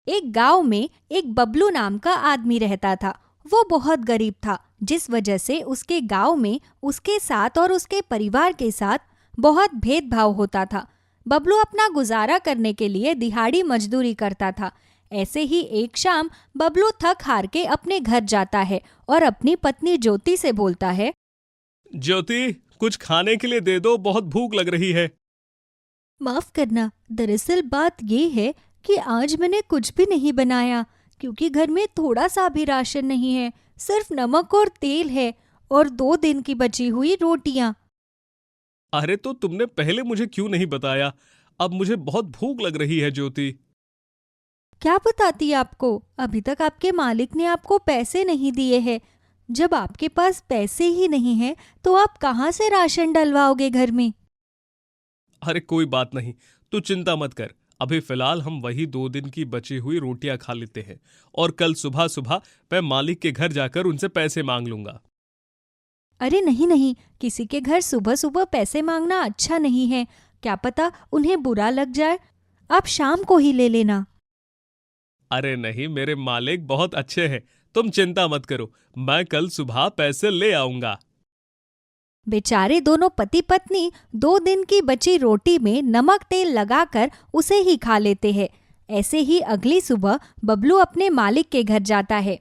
एक गांव में एक बबलू नाम का आदमी रहता था। वो बहुत गरीब था, जिस वजह से उसके गांव में उसके साथ और उसके परिवार के साथ बहुत भेदभाव होता था। बबलू अपना गुजारा करने के लिए दिहाड़ी मजदूरी करता था। ऐसे ही एक शाम बबलू थक हार के अपने घर जाता है और अपनी पत्नी ज्योति से बोलता है, ज्योति, कुछ खाने के लिए दे दो, बहुत भूख लग रही है। माफ करना, दरअसल बात ये है कि आज मैंने कुछ भी नहीं बनाया, क्योंकि घर में थोड़ा सा भी राशन नहीं है। सिर्फ नमक और तेल है और 2 दिन की बची हुई रोटियां। अरे तो तुमने पहले मुझे क्यों नहीं बताया? अब मुझे बहुत भूख लग रही है ज्योति। क्या बताती आपको, अभी तक आपके मालिक ने आपको पैसे नहीं दिए हैं। जब आपके पास पैसे ही नहीं है तो आप कहाँ से राशन डलवाओगे घर में। अरे कोई बात नहीं, तू चिंता मत कर। अभी फिलहाल हम वही 2 दिन की बची हुई रोटियां खा लेते हैं और कल सुबह सुबह मैं मालिक के घर जाकर उनसे पैसे मांग लूंगा। अरे नहीं नहीं, किसी के घर सुबह सुबह पैसे मांगना अच्छा नहीं है। क्या पता उन्हें बुरा लग जाए। आप शाम को ही ले लेना। अरे नहीं, मेरे मालिक बहुत अच्छे हैं, तुम चिंता मत करो। मैं कल सुबह पैसे ले आऊंगा। बेचारे दोनों पति पत्नी 2 दिन की बची रोटी में नमक तेल लगाकर उसे ही खा लेते हैं। ऐसे ही अगली सुबह बबलू अपने मालिक के घर जाता है।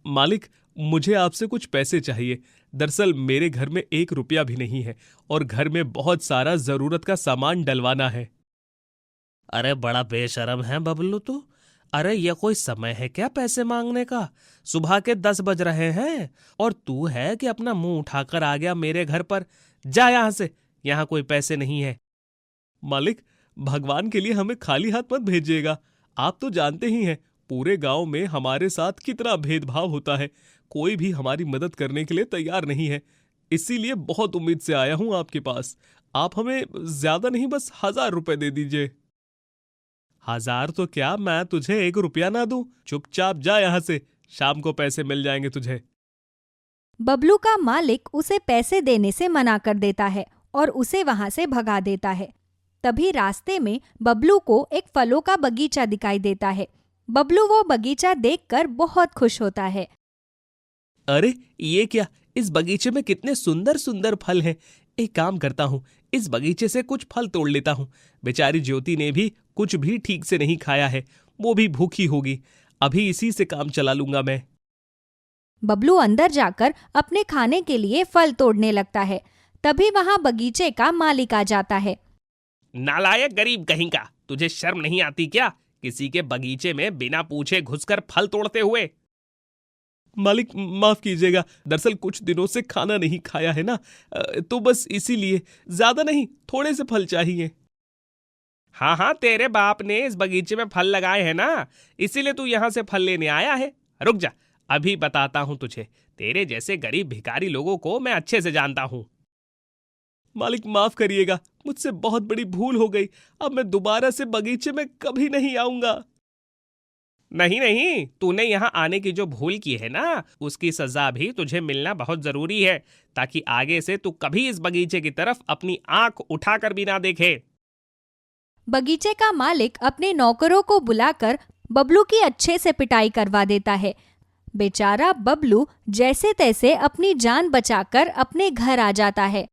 मालिक, मुझे आपसे कुछ पैसे चाहिए। दरअसल मेरे घर में 1 रुपया भी नहीं है और घर में बहुत सारा जरूरत का सामान डलवाना है। अरे बड़ा बेशरम है बबलू तू। अरे ये कोई समय है क्या पैसे मांगने का? सुबह के 10 बज रहे हैं और तू है कि अपना मुंह उठाकर आ गया मेरे घर पर। जा यहां से, यहां कोई पैसे नहीं है। मालिक, भगवान के लिए हमें खाली हाथ मत भेजिएगा। आप तो जानते ही हैं पूरे गांव में हमारे साथ कितना भेदभाव होता है। कोई भी हमारी मदद करने के लिए तैयार नहीं है। इसीलिए बहुत उम्मीद से आया हूं आपके पास। आप हमें ज्यादा नहीं, बस 1000 रुपए दे दीजिए। 1000 तो क्या, मैं तुझे 1 रुपया ना दूं? चुपचाप जा यहां से, शाम को पैसे मिल जाएंगे तुझे। बबलू का मालिक उसे पैसे देने से मना कर देता है और उसे वहां से भगा देता है। तभी रास्ते में बबलू को एक फलों का बगीचा दिखाई देता है। बबलू वो बगीचा देखकर बहुत खुश होता है। अरे ये क्या, इस बगीचे में कितने सुंदर सुंदर फल हैं। एक काम करता हूँ, इस बगीचे से कुछ फल तोड़ लेता हूँ। बेचारी ज्योति ने भी कुछ भी ठीक से नहीं खाया है, वो भी भूखी होगी। अभी इसी से काम चला लूंगा मैं। बबलू अंदर जाकर अपने खाने के लिए फल तोड़ने लगता है। तभी वहां बगीचे का मालिक आ जाता है। नालायक गरीब कहीं का, तुझे शर्म नहीं आती क्या? किसी के बगीचे में बिना पूछे घुसकर फल तोड़ते हुए। मालिक माफ कीजिएगा, दरअसल कुछ दिनों से खाना नहीं खाया है ना, तो बस इसीलिए। ज्यादा नहीं, थोड़े से फल चाहिए। हाँ हाँ, तेरे बाप ने इस बगीचे में फल लगाए हैं ना, इसीलिए तू यहाँ से फल लेने आया है। रुक जा, अभी बताता हूँ तुझे। तेरे जैसे गरीब भिखारी लोगों को मैं अच्छे से जानता हूँ। मालिक माफ करिएगा, मुझसे बहुत बड़ी भूल हो गई। अब मैं दोबारा से बगीचे में कभी नहीं आऊंगा। नहीं नहीं, तूने यहाँ आने की जो भूल की है ना, उसकी सजा भी तुझे मिलना बहुत जरूरी है, ताकि आगे से तू कभी इस बगीचे की तरफ अपनी आंख उठाकर भी ना देखे। बगीचे का मालिक अपने नौकरों को बुलाकर बबलू की अच्छे से पिटाई करवा देता है। बेचारा बबलू जैसे तैसे अपनी जान बचाकर अपने घर आ जाता है।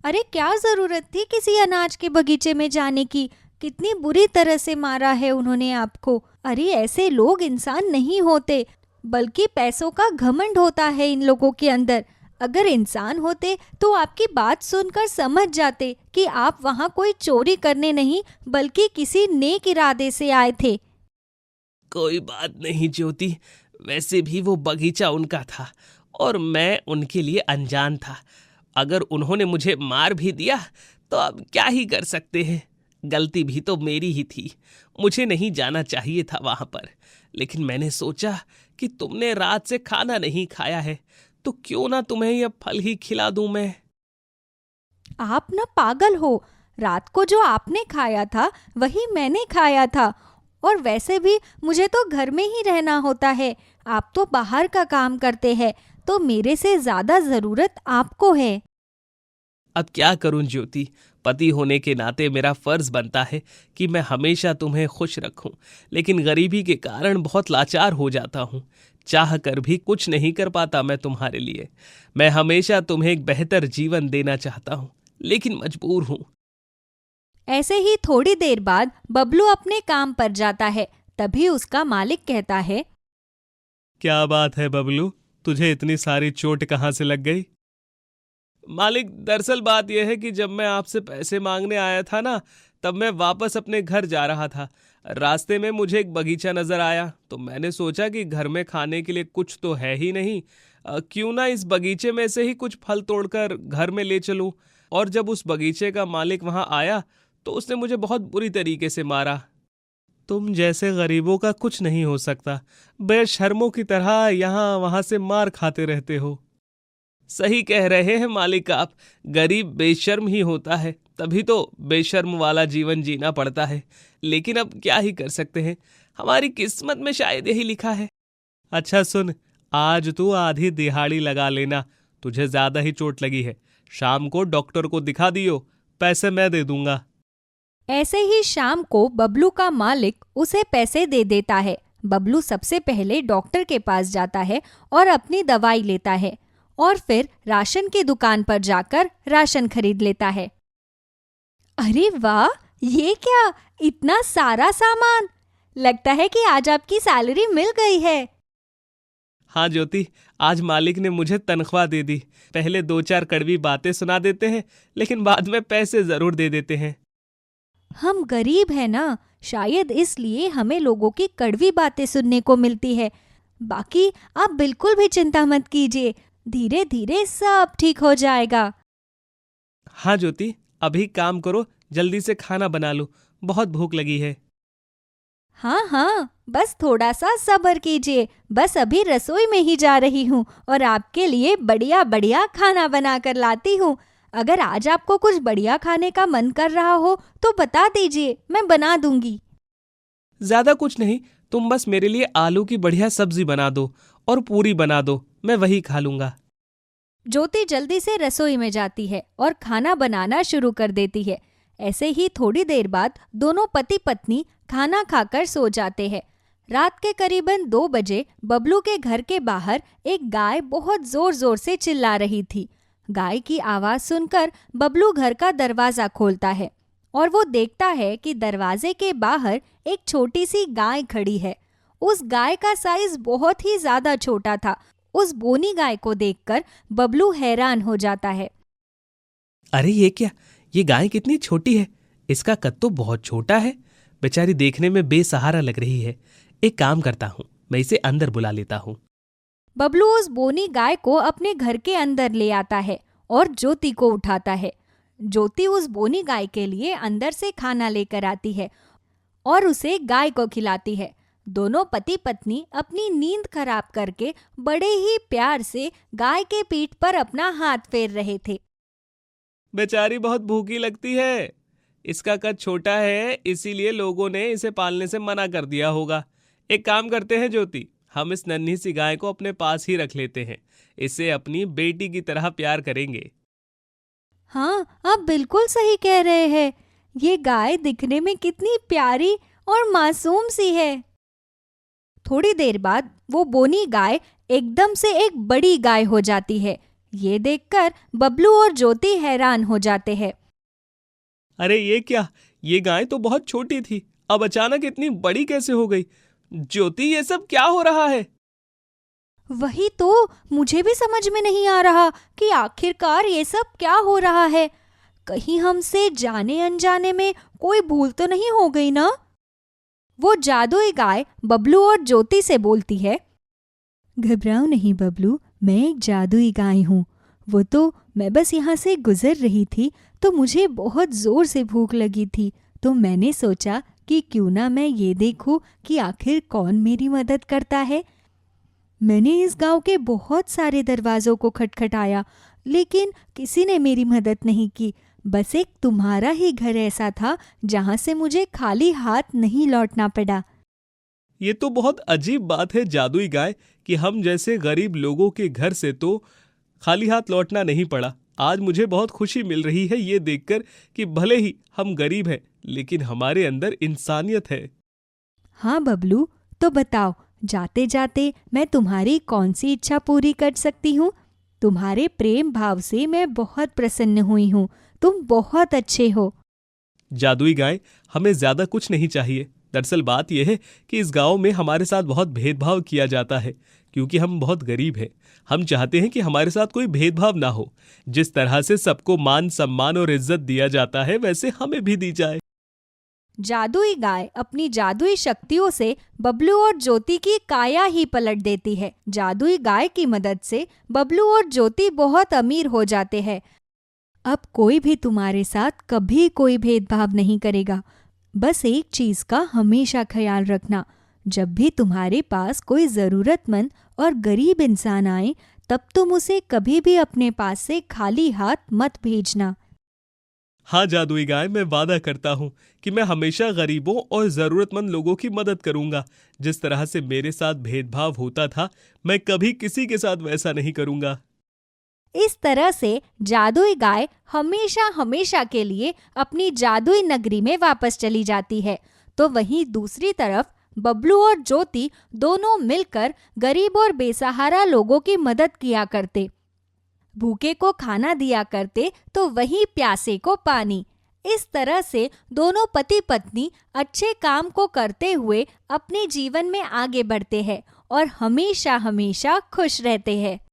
अरे क्या जरूरत थी किसी अनाज के बगीचे में जाने की। कितनी बुरी तरह से मारा है उन्होंने आपको। अरे ऐसे लोग इंसान नहीं होते, बल्कि पैसों का घमंड होता है इन लोगों के अंदर। अगर इंसान होते तो आपकी बात सुनकर समझ जाते कि आप वहाँ कोई चोरी करने नहीं, बल्कि किसी नेक इरादे से आए थे। कोई बात नहीं ज्योति, वैसे भी वो बगीचा उनका था और मैं उनके लिए अनजान था। अगर उन्होंने मुझे मार भी दिया तो अब क्या ही कर सकते हैं। गलती भी तो मेरी ही थी, मुझे नहीं जाना चाहिए था वहां पर। लेकिन मैंने सोचा कि तुमने रात से खाना नहीं खाया है, तो क्यों ना तुम्हें यह फल ही खिला दूं मैं। आप ना पागल हो। रात को जो आपने खाया था वही मैंने खाया था। और वैसे भी मुझे तो घर में ही रहना होता है। आप तो बाहर का काम करते हैं, तो मेरे से ज्यादा जरूरत आपको है। अब क्या करूं ज्योति, पति होने के नाते मेरा फर्ज बनता है कि मैं हमेशा तुम्हें खुश रखूं, लेकिन गरीबी के कारण बहुत लाचार हो जाता हूं। चाह कर भी कुछ नहीं कर पाता मैं तुम्हारे लिए। मैं हमेशा तुम्हें एक बेहतर जीवन देना चाहता हूं, लेकिन मजबूर हूं। ऐसे ही थोड़ी देर बाद बबलू अपने काम पर जाता है। तभी उसका मालिक कहता है, क्या बात है बबलू, तुझे इतनी सारी चोट कहाँ से लग गई? मालिक, दरअसल बात यह है कि जब मैं आपसे पैसे मांगने आया था ना, तब मैं वापस अपने घर जा रहा था। रास्ते में मुझे एक बगीचा नजर आया, तो मैंने सोचा कि घर में खाने के लिए कुछ तो है ही नहीं, क्यों ना इस बगीचे में से ही कुछ फल तोड़कर घर में ले चलूं। और जब उस बगीचे का मालिक वहां आया तो उसने मुझे बहुत बुरी तरीके से मारा। तुम जैसे गरीबों का कुछ नहीं हो सकता, बेशर्मों की तरह यहाँ वहां से मार खाते रहते हो। सही कह रहे हैं मालिक आप, गरीब बेशर्म ही होता है, तभी तो बेशर्म वाला जीवन जीना पड़ता है। लेकिन अब क्या ही कर सकते हैं, हमारी किस्मत में शायद यही लिखा है। अच्छा सुन, आज तू आधी दिहाड़ी लगा लेना, तुझे ज्यादा ही चोट लगी है। शाम को डॉक्टर को दिखा दियो, पैसे मैं दे दूंगा। ऐसे ही शाम को बबलू का मालिक उसे पैसे दे देता है। बबलू सबसे पहले डॉक्टर के पास जाता है और अपनी दवाई लेता है और फिर राशन की दुकान पर जाकर राशन खरीद लेता है। अरे वाह, ये क्या, इतना सारा सामान! लगता है कि आज आपकी सैलरी मिल गई है। हाँ ज्योति, आज मालिक ने मुझे तनख्वाह दे दी। पहले 2-4 कड़वी बातें सुना देते हैं, लेकिन बाद में पैसे जरूर दे देते हैं। हम गरीब हैं ना, शायद इसलिए हमें लोगों की कड़वी बातें सुनने को मिलती है। बाकी आप बिल्कुल भी चिंता मत कीजिए, धीरे धीरे सब ठीक हो जाएगा। हाँ ज्योति, अभी काम करो, जल्दी से खाना बना लो, बहुत भूख लगी है। हाँ हाँ, बस थोड़ा सा सब्र कीजिए, बस अभी रसोई में ही जा रही हूँ और आपके लिए बढ़िया बढ़िया खाना बना कर लाती हूँ। अगर आज आपको कुछ बढ़िया खाने का मन कर रहा हो तो बता दीजिए, मैं बना दूंगी। ज्यादा कुछ नहीं, तुम बस मेरे लिए आलू की बढ़िया सब्जी बना दो और पूरी बना दो, मैं वही खा लूंगा। ज्योति जल्दी से रसोई में जाती है और खाना बनाना शुरू कर देती है। ऐसे ही थोड़ी देर बाद दोनों पति पत्नी खाना खाकर सो जाते हैं। रात के करीबन 2 बजे बबलू के घर के बाहर एक गाय बहुत जोर जोर से चिल्ला रही थी। गाय की आवाज सुनकर बबलू घर का दरवाजा खोलता है और वो देखता है कि दरवाजे के बाहर एक छोटी सी गाय खड़ी है। उस गाय का साइज बहुत ही ज्यादा छोटा था। उस बोनी गाय को देखकर बबलू हैरान हो जाता है। अरे ये क्या, ये गाय कितनी छोटी है, इसका कद तो बहुत छोटा है। बेचारी देखने में बेसहारा लग रही है। एक काम करता हूँ, मैं इसे अंदर बुला लेता हूँ। बबलू उस बोनी गाय को अपने घर के अंदर ले आता है और ज्योति को उठाता है। ज्योति उस बोनी गाय के लिए अंदर से खाना लेकर आती है और उसे गाय को खिलाती है। दोनों पति पत्नी अपनी नींद खराब करके बड़े ही प्यार से गाय के पीठ पर अपना हाथ फेर रहे थे। बेचारी बहुत भूखी लगती है, इसका कद छोटा है, इसीलिए लोगों ने इसे पालने से मना कर दिया होगा। एक काम करते हैं ज्योति, हम इस नन्ही सी गाय को अपने पास ही रख लेते हैं, इसे अपनी बेटी की तरह प्यार करेंगे। हाँ, आप बिल्कुल सही कह रहे हैं। ये गाय दिखने में कितनी प्यारी और मासूम सी है। थोड़ी देर बाद वो बोनी गाय एकदम से एक बड़ी गाय हो जाती है। ये देखकर बबलू और ज्योति हैरान हो जाते हैं। अरे ये क्या, ये गाय तो बहुत छोटी थी, अब अचानक इतनी बड़ी कैसे हो गई? ज्योति, ये सब क्या हो रहा है? वही तो मुझे भी समझ में नहीं आ रहा कि आखिरकार ये सब क्या हो रहा है। कहीं हमसे जाने अनजाने में कोई भूल तो नहीं हो गई ना? वो जादुई गाय बबलू और ज्योति से बोलती है, घबराओ नहीं बबलू, मैं एक जादुई गाय हूँ। वो तो मैं बस यहाँ से गुजर रही थी तो मुझे बहुत जोर से भूख लगी थी, तो मैंने सोचा कि क्यों ना मैं ये देखूं कि आखिर कौन मेरी मदद करता है। मैंने इस गांव के बहुत सारे दरवाजों को खटखटाया, लेकिन किसी ने मेरी मदद नहीं की। बस एक तुम्हारा ही घर ऐसा था जहां से मुझे खाली हाथ नहीं लौटना पड़ा। ये तो बहुत अजीब बात है जादुई गाय, कि हम जैसे गरीब लोगों के घर से तो खाली हाथ लौटना नहीं पड़ा। आज मुझे बहुत खुशी मिल रही है ये देखकर कि भले ही हम गरीब हैं, लेकिन हमारे अंदर इंसानियत है। हाँ बबलू, तो बताओ, जाते जाते मैं तुम्हारी कौन सी इच्छा पूरी कर सकती हूँ? तुम्हारे प्रेम भाव से मैं बहुत प्रसन्न हुई हूँ। तुम बहुत अच्छे हो। जादुई गाय, हमें ज्यादा कुछ नहीं चाहिए। दरअसल बात यह है कि इस गांव में हमारे साथ बहुत भेदभाव किया जाता है, क्योंकि हम बहुत गरीब हैं। हम चाहते हैं कि हमारे साथ कोई भेदभाव ना हो। जिस तरह से सबको मान सम्मान और इज्जत दिया जाता है, वैसे हमें भी दी जाए। जादुई गाय अपनी जादुई शक्तियों से बबलू और ज्योति की काया ही पलट देती है। जादुई गाय की मदद से बबलू और ज्योति बहुत अमीर हो जाते हैं। अब कोई भी तुम्हारे साथ कभी कोई भेदभाव नहीं करेगा। बस एक चीज का हमेशा ख्याल रखना, जब भी तुम्हारे पास कोई जरूरतमंद और गरीब इंसान आए, तब तुम उसे कभी भी अपने पास से खाली हाथ मत भेजना। हाँ जादुई गाय, मैं वादा करता हूँ कि मैं हमेशा गरीबों और जरूरतमंद लोगों की मदद करूंगा। जिस तरह से मेरे साथ भेदभाव होता था, मैं कभी किसी के साथ वैसा नहीं करूंगा। इस तरह से जादुई गाय हमेशा हमेशा के लिए अपनी जादुई नगरी में वापस चली जाती है। तो वहीं दूसरी तरफ बबलू और ज्योति दोनों मिलकर गरीब और बेसहारा लोगों की मदद किया करते। भूखे को खाना दिया करते तो वहीं प्यासे को पानी। इस तरह से दोनों पति पत्नी अच्छे काम को करते हुए अपने जीवन में आगे बढ़ते हैं और हमेशा हमेशा खुश रहते हैं।